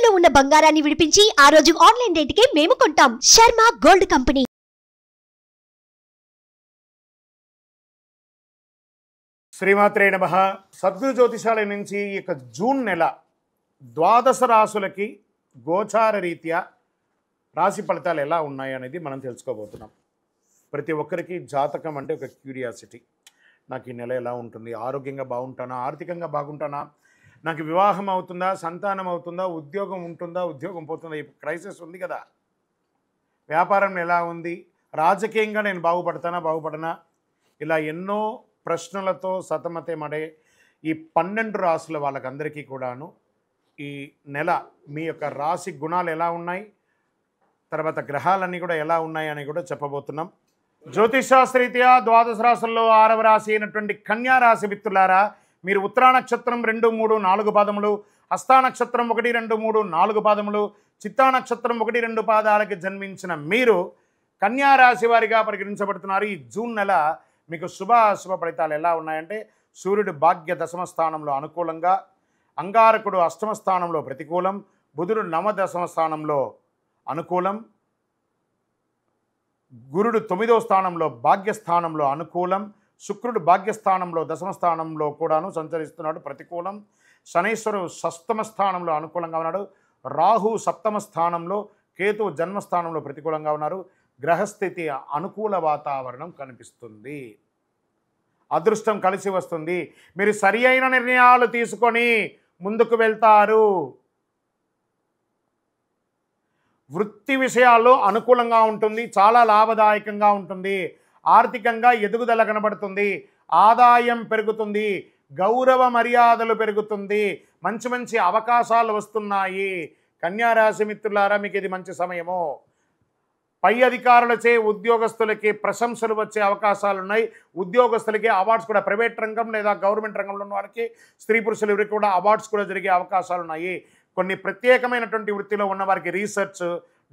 తాకట్టులో ఉన్న బంగారాన్ని విడిపించి ఆ రోజు ఆన్లైన్ రేటుకే మేము కొంటాం. Sharma gold company. శ్రీమాత్రే నమః. సద్గురు జ్యోతిషాలయం నుంచి ఈ యొక్క జూన్ నెల ద్వాదశ రాశులకి గోచార రీత్యా రాశి ఫలితాలు ఎలా ఉన్నాయి అనేది మనం తెలుసుకోబోతున్నాం. ప్రతి ఒక్కరికి జాతకం అంటే ఒక క్యూరియాసిటీ. నాకు ఈ నెల ఎలా ఉంటుంది, ఆరోగ్యంగా బాగుంటానా, ఆర్థికంగా బాగుంటానా, నాకు వివాహం అవుతుందా, సంతానం అవుతుందా, ఉద్యోగం ఉంటుందా, ఉద్యోగం పోతుందా, ఈ క్రైసిస్ ఉంది కదా, వ్యాపారం ఎలా ఉంది, రాజకీయంగా నేను బాగుపడనా, ఇలా ఎన్నో ప్రశ్నలతో సతమతమడే ఈ 12 రాశుల వాళ్ళకందరికీ కూడాను ఈ నెల మీ యొక్క రాశి గుణాలు ఎలా ఉన్నాయి, తర్వాత గ్రహాలన్నీ కూడా ఎలా ఉన్నాయి అని కూడా చెప్పబోతున్నాం. జ్యోతిషాస్త్రరీత్యా ద్వాదశ రాశుల్లో 6వ రాశి అయినటువంటి కన్యా రాశి మిత్రులారా, మీరు ఉత్తరా నక్షత్రం 2, 3, 4 పాదములు, హస్తా నక్షత్రం 1, 2, 3, 4 పాదములు, చిత్తా నక్షత్రం 1, 2 పాదాలకి జన్మించిన మీరు కన్యా రాశి వారిగా పరిగణించబడుతున్నారు. ఈ జూన్ నెల మీకు శుభ ఫలితాలు ఎలా ఉన్నాయంటే, సూర్యుడు భాగ్య దశమ స్థానంలో అనుకూలంగా, అంగారకుడు అష్టమ స్థానంలో ప్రతికూలం, బుధుడు నవదశమ స్థానంలో అనుకూలం, గురుడు 9వ స్థానంలో భాగ్యస్థానంలో అనుకూలం, శుక్రుడు భాగ్యస్థానంలో దశమ స్థానంలో కూడాను సంచరిస్తున్నాడు ప్రతికూలం, శనైశ్వరుడు షష్టమ స్థానంలో అనుకూలంగా ఉన్నాడు, రాహు సప్తమ స్థానంలో, కేతు జన్మస్థానంలో ప్రతికూలంగా ఉన్నారు. గ్రహస్థితి అనుకూల వాతావరణం కనిపిస్తుంది. అదృష్టం కలిసి వస్తుంది. మీరు సరి అయిన నిర్ణయాలు తీసుకొని ముందుకు వెళ్తారు. వృత్తి విషయాల్లో అనుకూలంగా ఉంటుంది, చాలా లాభదాయకంగా ఉంటుంది. ఆర్థికంగా ఎదుగుదల కనబడుతుంది, ఆదాయం పెరుగుతుంది, గౌరవ మర్యాదలు పెరుగుతుంది, మంచి అవకాశాలు వస్తున్నాయి. కన్యా రాశి మిత్రులారా, మీకు ఇది మంచి సమయము. పై అధికారులచే ఉద్యోగస్తులకి ప్రశంసలు వచ్చే అవకాశాలు ఉన్నాయి. ఉద్యోగస్తులకి అవార్డ్స్ కూడా, ప్రైవేట్ రంగం లేదా గవర్నమెంట్ రంగంలో ఉన్న వారికి, స్త్రీ పురుషులు ఎవరికి కూడా అవార్డ్స్ కూడా జరిగే అవకాశాలు ఉన్నాయి. కొన్ని ప్రత్యేకమైనటువంటి వృత్తిలో ఉన్న వారికి రీసెర్చ్,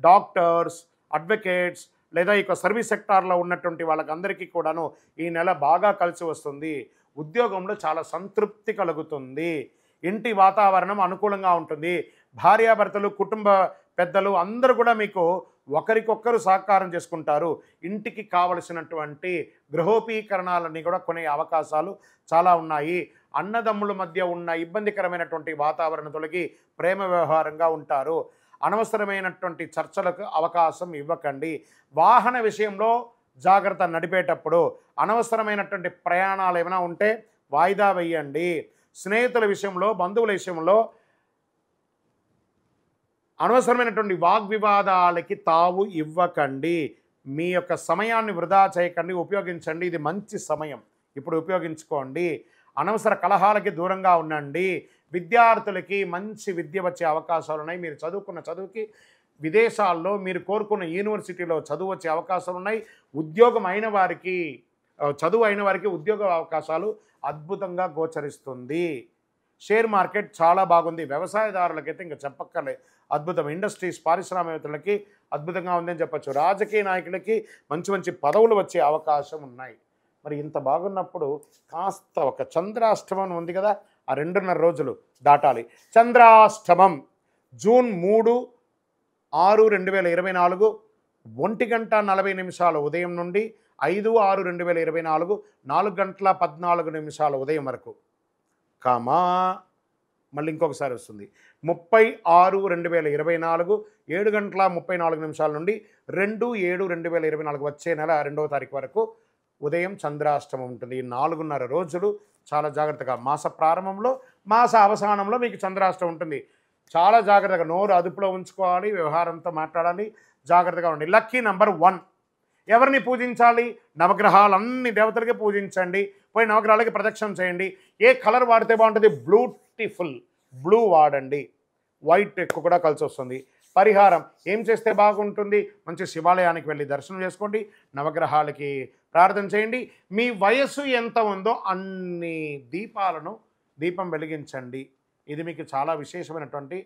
డాక్టర్స్, అడ్వకేట్స్ లేదా ఇక సర్వీస్ సెక్టార్లో ఉన్నటువంటి వాళ్ళకందరికీ కూడాను ఈ నెల బాగా కలిసి వస్తుంది. ఉద్యోగంలో చాలా సంతృప్తి కలుగుతుంది. ఇంటి వాతావరణం అనుకూలంగా ఉంటుంది. భార్యాభర్తలు, కుటుంబ పెద్దలు అందరూ కూడా మీకు ఒకరికొకరు సహకారం చేసుకుంటారు. ఇంటికి కావలసినటువంటి గృహోపీకరణాలన్నీ కూడా కొనే అవకాశాలు చాలా ఉన్నాయి. అన్నదమ్ముల మధ్య ఉన్న ఇబ్బందికరమైనటువంటి వాతావరణం తొలగి ప్రేమ వ్యవహారంగా ఉంటారు. అనవసరమైనటువంటి చర్చలకు అవకాశం ఇవ్వకండి. వాహన విషయంలో జాగ్రత్త. నడిపేటప్పుడు అనవసరమైనటువంటి ప్రయాణాలు ఏమైనా ఉంటే వాయిదా వేయండి. స్నేహితుల విషయంలో, బంధువుల విషయంలో అనవసరమైనటువంటి వాగ్వివాదాలకి తావు ఇవ్వకండి. మీ యొక్క సమయాన్ని వృధా చేయకండి, ఉపయోగించండి. ఇది మంచి సమయం, ఇప్పుడు ఉపయోగించుకోండి. అనవసర కలహాలకి దూరంగా ఉండండి. విద్యార్థులకి మంచి విద్య వచ్చే అవకాశాలు ఉన్నాయి. మీరు చదువుకున్న చదువుకి విదేశాల్లో మీరు కోరుకున్న యూనివర్సిటీలో చదువు వచ్చే అవకాశాలు ఉన్నాయి. ఉద్యోగం అయిన వారికి, చదువు అయిన వారికి ఉద్యోగ అవకాశాలు అద్భుతంగా గోచరిస్తుంది. షేర్ మార్కెట్ చాలా బాగుంది. వ్యవసాయదారులకైతే ఇంకా చెప్పక్కర్లేదు, అద్భుతం. ఇండస్ట్రీస్, పారిశ్రామికవేత్తలకి అద్భుతంగా ఉందని చెప్పచ్చు. రాజకీయ నాయకులకి మంచి పదవులు వచ్చే అవకాశం ఉన్నాయి. మరి ఇంత బాగున్నప్పుడు కాస్త ఒక చంద్రాష్టమం ఉంది కదా, ఆ 2.5 రోజులు దాటాలి. చంద్రాష్టమం జూన్ 3, 6, 2024 1:40 ఉదయం నుండి 5, 6, 2024 4:14 ఉదయం వరకు. కామా మళ్ళీ ఇంకొకసారి వస్తుంది 30, 6, 2024 7:34 నుండి 2, 7, 2024 వచ్చే నెల 2వ తారీఖు వరకు ఉదయం చంద్రాష్టమం ఉంటుంది. ఈ 4.5 రోజులు చాలా జాగ్రత్తగా, మాస ప్రారంభంలో, మాస అవసానంలో మీకు చంద్రాష్టమం ఉంటుంది. చాలా జాగ్రత్తగా నోరు అదుపులో ఉంచుకోవాలి, వ్యవహారంతో మాట్లాడాలి, జాగ్రత్తగా ఉండండి. Lucky number 1. ఎవరిని పూజించాలి? నవగ్రహాలన్నీ దేవతలకి పూజించండి. పోయి నవగ్రహాలకి ప్రదక్షిణం చేయండి. ఏ కలర్ వాడితే బాగుంటుంది? బ్యూటిఫుల్ బ్లూ వాడండి. వైట్ ఎక్కువ కూడా కలిసి వస్తుంది. పరిహారం ఏం చేస్తే బాగుంటుంది? మంచి శివాలయానికి వెళ్ళి దర్శనం చేసుకోండి, నవగ్రహాలకి ప్రార్థన చేయండి. మీ వయస్సు ఎంత ఉందో అన్ని దీపం వెలిగించండి. ఇది మీకు చాలా విశేషమైనటువంటి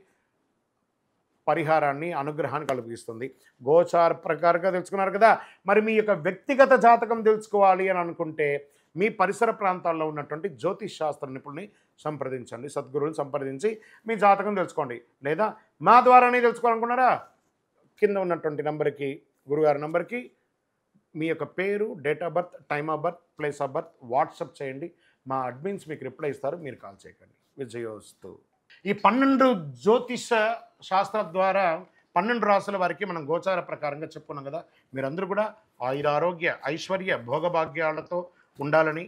పరిహారాన్ని, అనుగ్రహాన్ని కలిగిస్తుంది. గోచార ప్రకారంగా తెలుసుకున్నారు కదా. మరి మీ యొక్క వ్యక్తిగత జాతకం తెలుసుకోవాలి అని అనుకుంటే మీ పరిసర ప్రాంతాల్లో ఉన్నటువంటి జ్యోతిష్ శాస్త్ర నిపుణుల్ని సంప్రదించండి, సద్గురువుని సంప్రదించి మీ జాతకం తెలుసుకోండి. లేదా మా ద్వారానే తెలుసుకోవాలనుకున్నారా, కింద ఉన్నటువంటి నంబర్కి, గురుగారి నంబర్కి మీ యొక్క పేరు, date of birth, time of birth, place of birth WhatsApp చేయండి. మా అడ్మిన్స్ మీకు రిప్లై ఇస్తారు, మీరు కాల్ చేయకండి. విజయోస్తు. ఈ 12 జ్యోతిష శాస్త్రం ద్వారా 12 రాసుల వారికి మనం గోచార ప్రకారంగా చెప్పుకున్నాం కదా. మీరందరూ కూడా ఆయురారోగ్య ఐశ్వర్య భోగభాగ్యాలతో ఉండాలని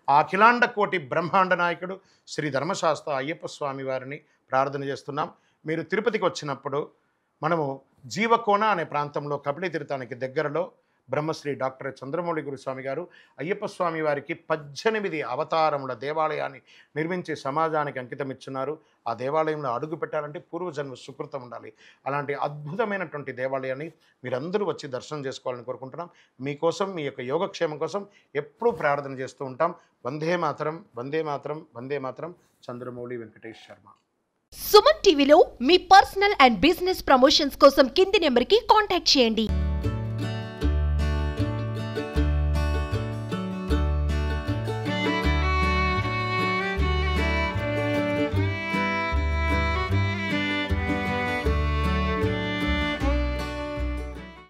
ఆ అఖిలాండ కోటి బ్రహ్మాండ నాయకుడు శ్రీ ధర్మశాస్త్ర అయ్యప్ప స్వామి వారిని ప్రార్థన చేస్తున్నాం. మీరు తిరుపతికి వచ్చినప్పుడు మనము జీవకోన అనే ప్రాంతంలో కపిలి తీర్థానికి దగ్గరలో బ్రహ్మశ్రీ డాక్టర్ చంద్రమౌళి గురుస్వామి గారు అయ్యప్ప స్వామి వారికి 18 అవతారముల దేవాలయాన్ని నిర్మించి సమాజానికి అంకితం ఇచ్చున్నారు. ఆ దేవాలయంలో అడుగు పెట్టాలంటే పూర్వజన్మ సుకృతం ఉండాలి. అలాంటి అద్భుతమైనటువంటి దేవాలయాన్ని మీరందరూ వచ్చి దర్శనం చేసుకోవాలని కోరుకుంటున్నాం. మీకోసం, మీ యొక్క యోగక్షేమం కోసం ఎప్పుడూ ప్రార్థన చేస్తూ ఉంటాం. వందే మాతరం, వందే మాతరం, వందే మాతరం. చంద్రమౌళి వెంకటేష్ శర్మ. సుమన్ టీవీలో మీ పర్సనల్ అండ్ బిజినెస్ ప్రమోషన్స్ కోసం కింది నెంబర్కి కాంటాక్ట్ చేయండి.